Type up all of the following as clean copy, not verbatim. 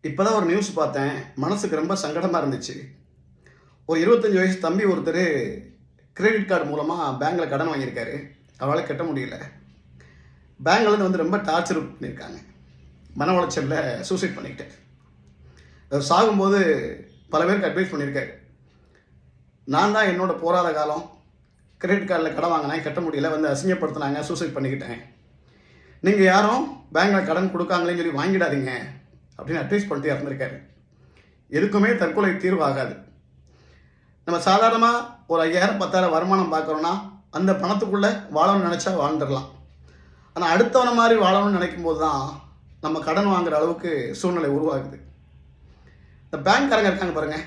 இப்போ தான் ஒரு நியூஸ் பார்த்தேன். மனசுக்கு ரொம்ப சங்கடமாக இருந்துச்சு. ஒரு 25 வயசு தம்பி ஒருத்தர் கிரெடிட் கார்டு மூலமாக பேங்க்கில் கடன் வாங்கியிருக்காரு. அவரால் கட்ட முடியல. பேங்க்லேருந்து வந்து ரொம்ப டார்ச்சர் பண்ணியிருக்காங்க. மன உளைச்சலில் சூசைட் பண்ணிக்கிட்டார். அவர் சாகும்போது பல பேருக்கு அட்வைஸ் பண்ணியிருக்காரு. நான் தான் என்னோட போராத காலம் கிரெடிட் கார்டில் கடன் வாங்கினேன், கட்ட முடியல, வந்து அசிங்கப்படுத்தினாங்க, சூசைட் பண்ணிக்கிட்டேன். நீங்கள் யாரும் பேங்க்கில் கடன் கொடுக்காங்களேன்னு சொல்லி வாங்கிடாதீங்க அப்படின்னு அட்வைஸ் பண்ணிட்டு இறந்துருக்காரு. எதுக்குமே தற்கொலை தீர்வு ஆகாது. நம்ம சாதாரணமாக ஒரு 5000 10,000 வருமானம் பார்க்குறோன்னா அந்த பணத்துக்குள்ளே வாழணும்னு நினச்சா வாழ்ந்துடலாம். ஆனால் அடுத்தவனை மாதிரி வாழணும்னு நினைக்கும் போது தான் நம்ம கடன் வாங்குகிற அளவுக்கு சூழ்நிலை உருவாகுது. இந்த பேங்க்காரங்க இருக்காங்க பாருங்கள்,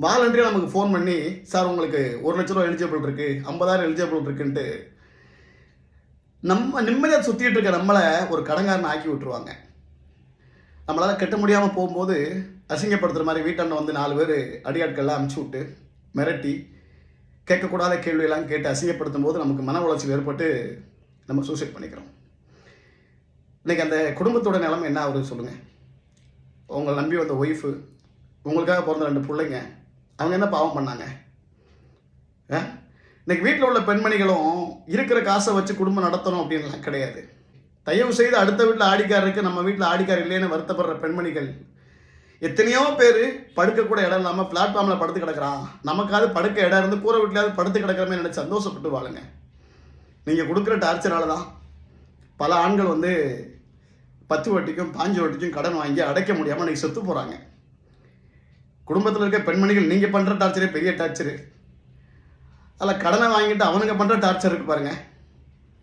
வாலண்டியாக நமக்கு ஃபோன் பண்ணி, சார் உங்களுக்கு 1 லட்ச ரூபா எலிஜிபிள் இருக்குது, 50,000 எலிஜிபிள் இருக்குன்ட்டு நம்ம நிம்மதியாக சுற்றிட்டு இருக்க நம்மளை ஒரு கடன்காரனை ஆக்கி விட்டுருவாங்க. நம்மளால் கட்ட முடியாமல் போகும்போது அசிங்கப்படுத்துகிற மாதிரி வீட்டாண்ட வந்து 4 பேர் அடியாட்கள்லாம் அனுப்பிச்சி விட்டு மிரட்டி கேட்கக்கூடாத கேள்வியெல்லாம் கேட்டு அசிங்கப்படுத்தும் போது நமக்கு மன உளைச்சல் ஏற்பட்டு நம்ம சூசைட் பண்ணிக்கிறோம். இன்றைக்கி அந்த குடும்பத்தோட நிலைமை என்ன ஆகுது சொல்லுங்கள். உங்களை நம்பி வந்த ஒய்ஃபு, உங்களுக்காக பிறந்த 2 பிள்ளைங்க, அவங்க என்ன பாவம் பண்ணாங்க? இன்றைக்கி வீட்டில் உள்ள பெண்மணிகளும் இருக்கிற காசை வச்சு குடும்பம் நடத்தணும் அப்படின்லாம் கிடையாது. தயவு செய்து அடுத்த வீட்டில் ஆடிக்காரருக்கு நம்ம வீட்டில் ஆடிக்கார் இல்லைன்னு வருத்தப்படுற பெண்மணிகள் எத்தனையோ பேர் படுக்கக்கூட இடம் இல்லாமல் பிளாட்ஃபார்மில் படுத்து கிடக்கிறான். நமக்காவது படுக்க இடம் இருந்து கூரை வீட்டிலாவது படுத்து கிடக்கிறமே நினச்சி சந்தோஷப்பட்டு வாழுங்க. நீங்கள் கொடுக்குற டார்ச்சரால தான் பல ஆண்கள் வந்து 10 வட்டிக்கும் 5 வட்டிக்கும் கடன் வாங்கி அடைக்க முடியாமல் இன்றைக்கி செத்து போகிறாங்க. குடும்பத்தில் இருக்க பெண்மணிகள் நீங்கள் பண்ணுற டார்ச்சரே பெரிய டார்ச்சரு. அதில் கடனை வாங்கிட்டு அவனுங்க பண்ணுற டார்ச்சர் இருக்குது பாருங்கள்,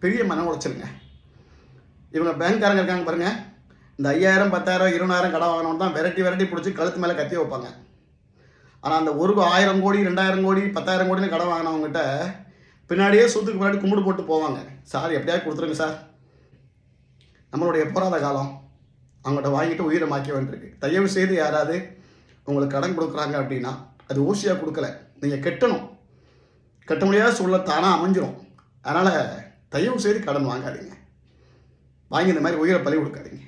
பெரிய மன உளைச்சலுங்க. இவங்க பேங்க்காரங்க இருக்காங்க பாருங்கள், இந்த 5000 10,000 20,000 கடன் வாங்கினவன் தான் விரட்டி பிடிச்சி கழுத்து மேலே கத்தி வைப்பாங்க. ஆனால் அந்த 1000 கோடி 2000 கோடி 10,000 கோடின்னு கடன் வாங்கினவங்ககிட்ட பின்னாடியே சொத்துக்கு முன்னாடி கும்பிடு போட்டு போவாங்க. சார் எப்படியாவது கொடுத்துருங்க சார். நம்மளுடைய போராத காலம் அவங்கள்ட்ட வாங்கிட்டு உயிரை மாக்க வேண்டியிருக்கு. தயவு செய்து யாராவது உங்களுக்கு கடன் கொடுக்குறாங்க அப்படின்னா அது ஊசியாக கொடுக்கல, நீங்கள் கட்டணும். கட்ட முடியாத சூழலை தானாக அமைஞ்சிரும். அதனால் தயவு செய்து கடன் வாங்காதீங்க. வாங்கி இந்த மாதிரி உயிரை பலி கொடுக்காதீங்க.